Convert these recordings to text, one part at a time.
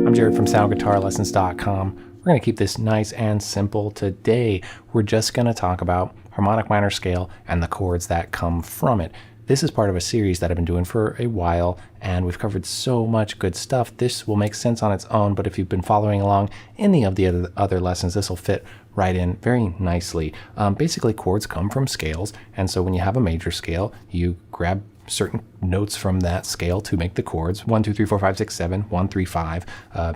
I'm Jared from SoundGuitarLessons.com. We're going to keep this nice and simple today. We're just going to talk about harmonic minor scale and the chords that come from it. This is part of a series that I've been doing for a while, and we've covered so much good stuff. This will make sense on its own, but if you've been following along any of the other lessons, this will fit right in very nicely. Basically, chords come from scales, and so when you have a major scale, you grab certain notes from that scale to make the chords. 1, 2, 3, 4, 5, 6, 7, 1, 3, 5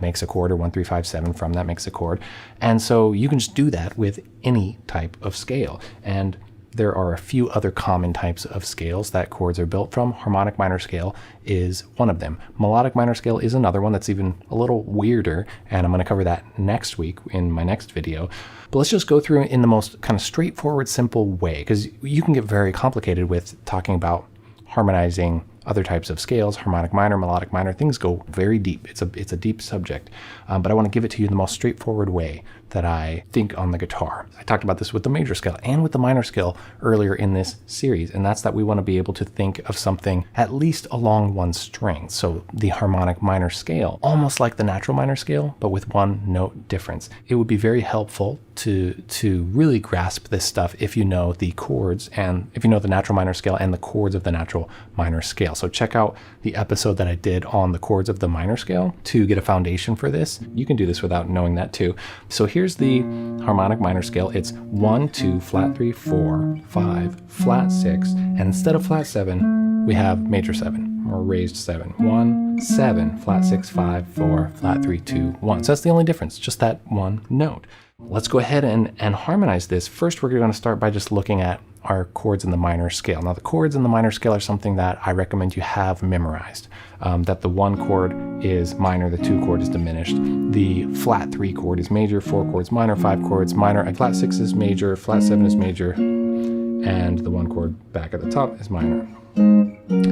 makes a chord, or 1, 3, 5, 7 from that makes a chord. And so you can just do that with any type of scale. And there are a few other common types of scales that chords are built from. Harmonic minor scale is one of them. Melodic minor scale is another one that's even a little weirder, and I'm going to cover that next week in my next video. But let's just go through it in the most kind of straightforward, simple way, because you can get very complicated with talking about harmonizing other types of scales. Harmonic minor, melodic minor, things go very deep. It's a deep subject, but I want to give it to you in the most straightforward way that I think on the guitar. I talked about this with the major scale and with the minor scale earlier in this series, and that's that we want to be able to think of something at least along one string. So the harmonic minor scale, almost like the natural minor scale, but with one note difference. It would be very helpful to really grasp this stuff if you know the chords, and if you know the natural minor scale and the chords of the natural minor scale. So check out the episode that I did on the chords of the minor scale to get a foundation for this. You can do this without knowing that too. So here's the harmonic minor scale. It's 1, 2, flat 3, 4, 5, flat 6, and instead of flat 7, we have major 7 or raised 7. 1, 7, flat 6, 5, 4, flat 3, 2, 1. So that's the only difference, just that one note. Let's go ahead and harmonize this. First, we're going to start by just looking at our chords in the minor scale. Now, the chords in the minor scale are something that I recommend you have memorized. That the 1 chord is minor, the 2 chord is diminished, the flat 3 chord is major, 4 chords minor, 5 chords minor, and flat 6 is major, flat 7 is major, and the 1 chord back at the top is minor.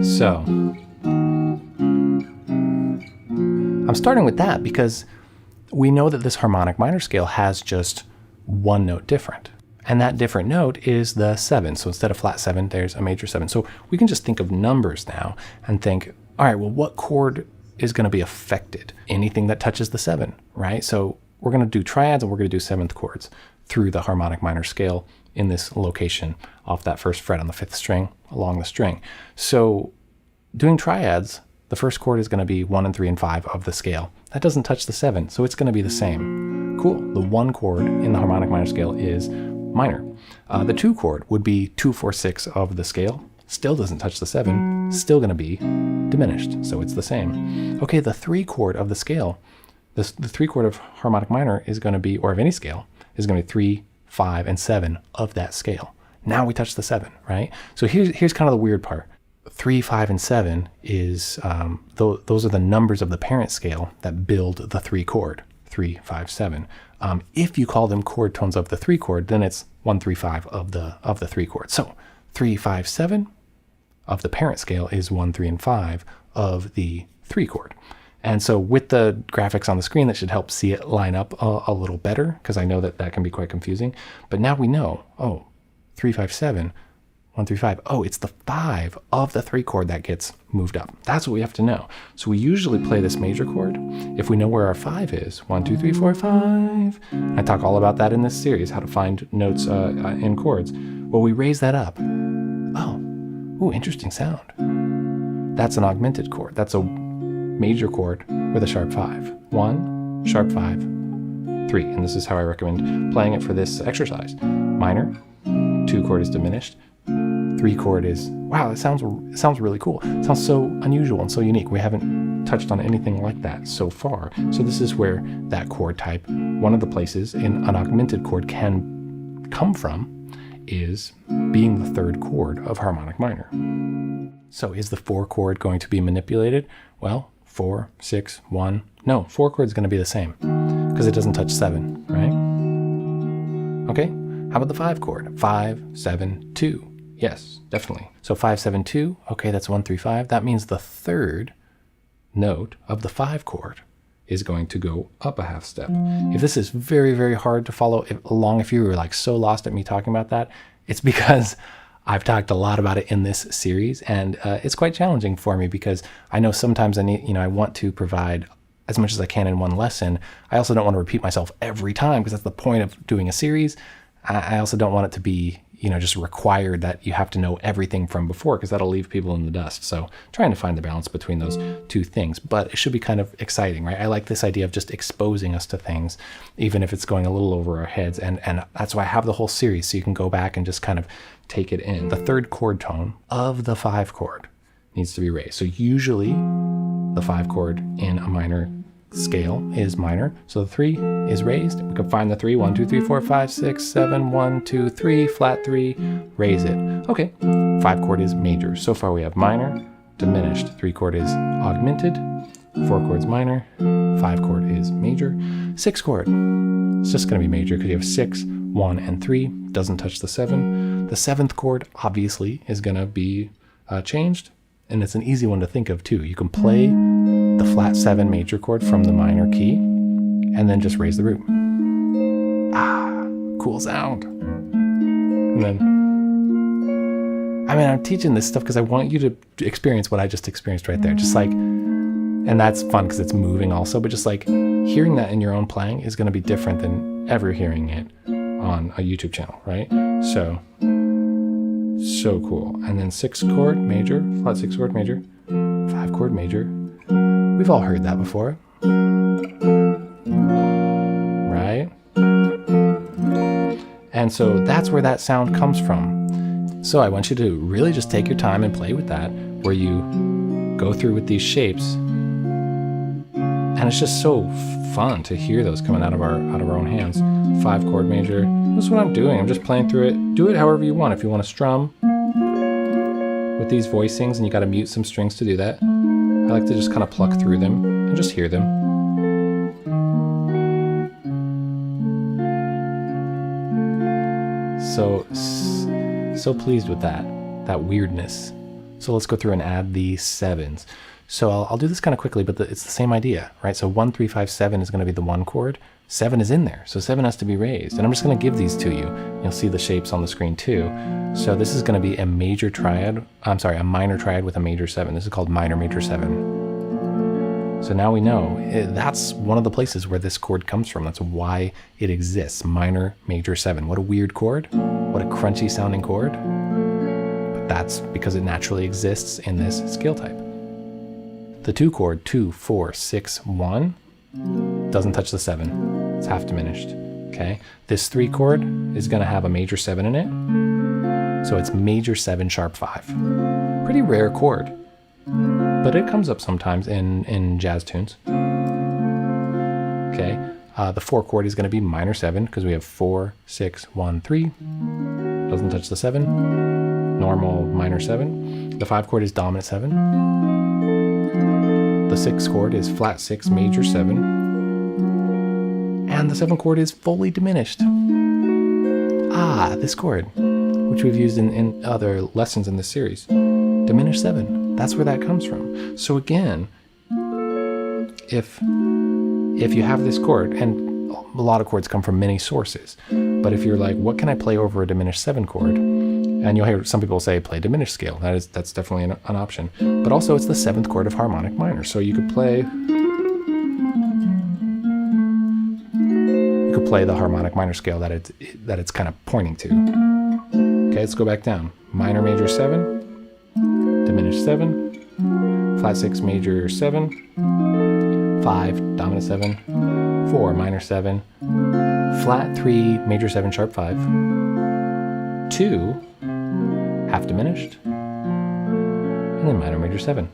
So, I'm starting with that because we know that this harmonic minor scale has just one note different. And that different note is the 7. So instead of flat 7, there's a major 7. So we can just think of numbers now and think, all right, well, what chord is going to be affected? Anything that touches the 7, right? So we're going to do triads and we're going to do 7th chords through the harmonic minor scale in this location off that first fret on the 5th string along the string. So doing triads, the first chord is going to be 1 and 3 and 5 of the scale. That doesn't touch the 7, so it's going to be the same. Cool. The 1 chord in the harmonic minor scale is minor. The 2 chord would be 2, 4, 6 of the scale. Still doesn't touch the 7. Still going to be diminished, so it's the same. Okay, the 3 chord of the scale, the 3 chord of harmonic minor is going to be, or of any scale, is going to be 3, 5, and 7 of that scale. Now we touch the 7, right? So here's kind of the weird part. 3, 5, and 7 is, those are the numbers of the parent scale that build the 3 chord, 3, 5, 7. If you call them chord tones of the 3 chord, then it's 1, 3, 5 of the 3 chord. So 3, 5, 7 of the parent scale is 1, 3, and 5 of the 3 chord. And so with the graphics on the screen, that should help see it line up a little better, because I know that can be quite confusing. But now we know, 3, 5, 7, 1, 3, 5. Oh, it's the 5 of the 3 chord that gets moved up. That's what we have to know. So we usually play this major chord if we know where our 5 is. 1, 2, 3, 4, 5. I talk all about that in this series, how to find notes in chords. Well, we raise that up. Oh, interesting sound. That's an augmented chord. That's a major chord with a sharp 5. 1, sharp 5, 3. And this is how I recommend playing it for this exercise. Minor, 2 chord is diminished. 3 chord is, wow, it sounds really cool. It sounds so unusual and so unique. We haven't touched on anything like that so far. So this is where that chord type, one of the places in an augmented chord can come from, is being the 3rd chord of harmonic minor. So is the 4 chord going to be manipulated? Well, 4, 6, 1. No, 4 chord is going to be the same because it doesn't touch 7, right? Okay, how about the 5 chord? 5, 7, 2. Yes, definitely. So 5, 7, 2. Okay, that's 1, 3, 5. That means the 3rd note of the 5 chord is going to go up a half step. If this is very, very hard to follow along, if you were like so lost at me talking about that, it's because I've talked a lot about it in this series, and it's quite challenging for me because I know sometimes I want to provide as much as I can in one lesson. I also don't want to repeat myself every time because that's the point of doing a series. I also don't want it to be, just required that you have to know everything from before, because that'll leave people in the dust. So trying to find the balance between those two things, but it should be kind of exciting, right? I like this idea of just exposing us to things, even if it's going a little over our heads. And that's why I have the whole series, so you can go back and just kind of take it in. The third chord tone of the 5 chord needs to be raised. So usually the 5 chord in a minor scale is minor, so the 3 is raised. We can find the 3, 1, 2, 3, 4, 5, 6, 7, 1, 2, 3, flat 3, raise it. Okay, 5 chord is major. So far we have minor, diminished, 3 chord is augmented, 4 chord's minor, 5 chord is major, 6 chord, it's just going to be major because you have 6, 1, and 3, doesn't touch the 7. The 7th chord obviously is going to be changed, and it's an easy one to think of too. You can play the flat 7 major chord from the minor key and then just raise the root. Cool sound. And then, I'm teaching this stuff because I want you to experience what I just experienced right there. Just like, and that's fun because it's moving also, but just like hearing that in your own playing is going to be different than ever hearing it on a YouTube channel, right? So cool. And then 6 chord major, flat 6 chord major, 5 chord major. We've all heard that before, right? And so that's where that sound comes from. So I want you to really just take your time and play with that, where you go through with these shapes. And it's just so fun to hear those coming out of our own hands. 5 chord major. That's what I'm doing. I'm just playing through it. Do it however you want. If you want to strum with these voicings and you got to mute some strings to do that, I like to just kind of pluck through them and just hear them. So pleased with that weirdness. So let's go through and add the 7s. So I'll do this kind of quickly, but it's the same idea, right? So 1, 3, 5, 7 is going to be the 1 chord. 7 is in there, so 7 has to be raised. And I'm just going to give these to you. You'll see the shapes on the screen too. So this is going to be a minor triad with a major 7. This is called minor major 7. So now we know that's one of the places where this chord comes from. That's why it exists, minor major 7. What a weird chord. What a crunchy sounding chord. But that's because it naturally exists in this scale type. The 2 chord, 2, 4, 6, 1, doesn't touch the 7. It's half diminished. Okay. This 3 chord is going to have a major 7 in it. So it's major 7 sharp 5. Pretty rare chord, but it comes up sometimes in jazz tunes. Okay. The 4 chord is going to be minor 7 because we have 4, 6, 1, 3. Doesn't touch the 7. Normal minor 7. The 5 chord is dominant 7. The 6 chord is flat 6 major 7. And the 7 chord is fully diminished. This chord, which we've used in other lessons in this series. Diminished 7. That's where that comes from. So again, if you have this chord, and a lot of chords come from many sources, but if you're like, what can I play over a diminished 7 chord? And you'll hear some people say play diminished scale. That's definitely an option. But also it's the 7th chord of harmonic minor. So you could play the harmonic minor scale that it's kind of pointing to. Okay, let's go back down. Minor major 7, diminished 7, flat 6 major 7, 5 dominant 7, 4 minor 7, flat 3 major 7 sharp 5, 2 half diminished, and then minor major 7.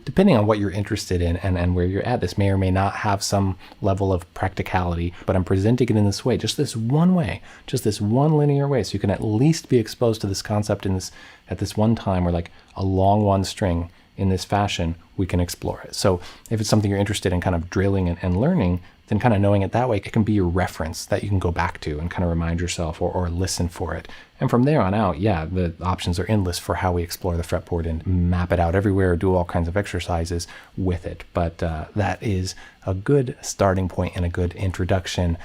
Depending on what you're interested in and where you're at, this may or may not have some level of practicality, but I'm presenting it in this way, just this one way, just this one linear way, so you can at least be exposed to this concept at this one time, where like a long 1 string in this fashion, we can explore it. So if it's something you're interested in kind of drilling and learning, then kind of knowing it that way, it can be your reference that you can go back to and kind of remind yourself or listen for it. And from there on out, yeah, the options are endless for how we explore the fretboard and map it out everywhere, do all kinds of exercises with it. But that is a good starting point and a good introduction.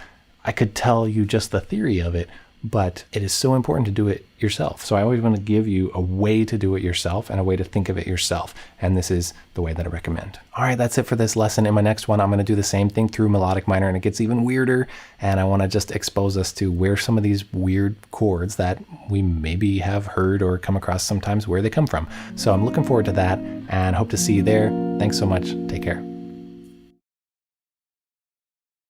I could tell you just the theory of it, but it is so important to do it yourself. So I always want to give you a way to do it yourself and a way to think of it yourself. And this is the way that I recommend. All right, that's it for this lesson. In my next one, I'm going to do the same thing through melodic minor, and it gets even weirder. And I want to just expose us to where some of these weird chords that we maybe have heard or come across sometimes, where they come from. So I'm looking forward to that and hope to see you there. Thanks so much. Take care.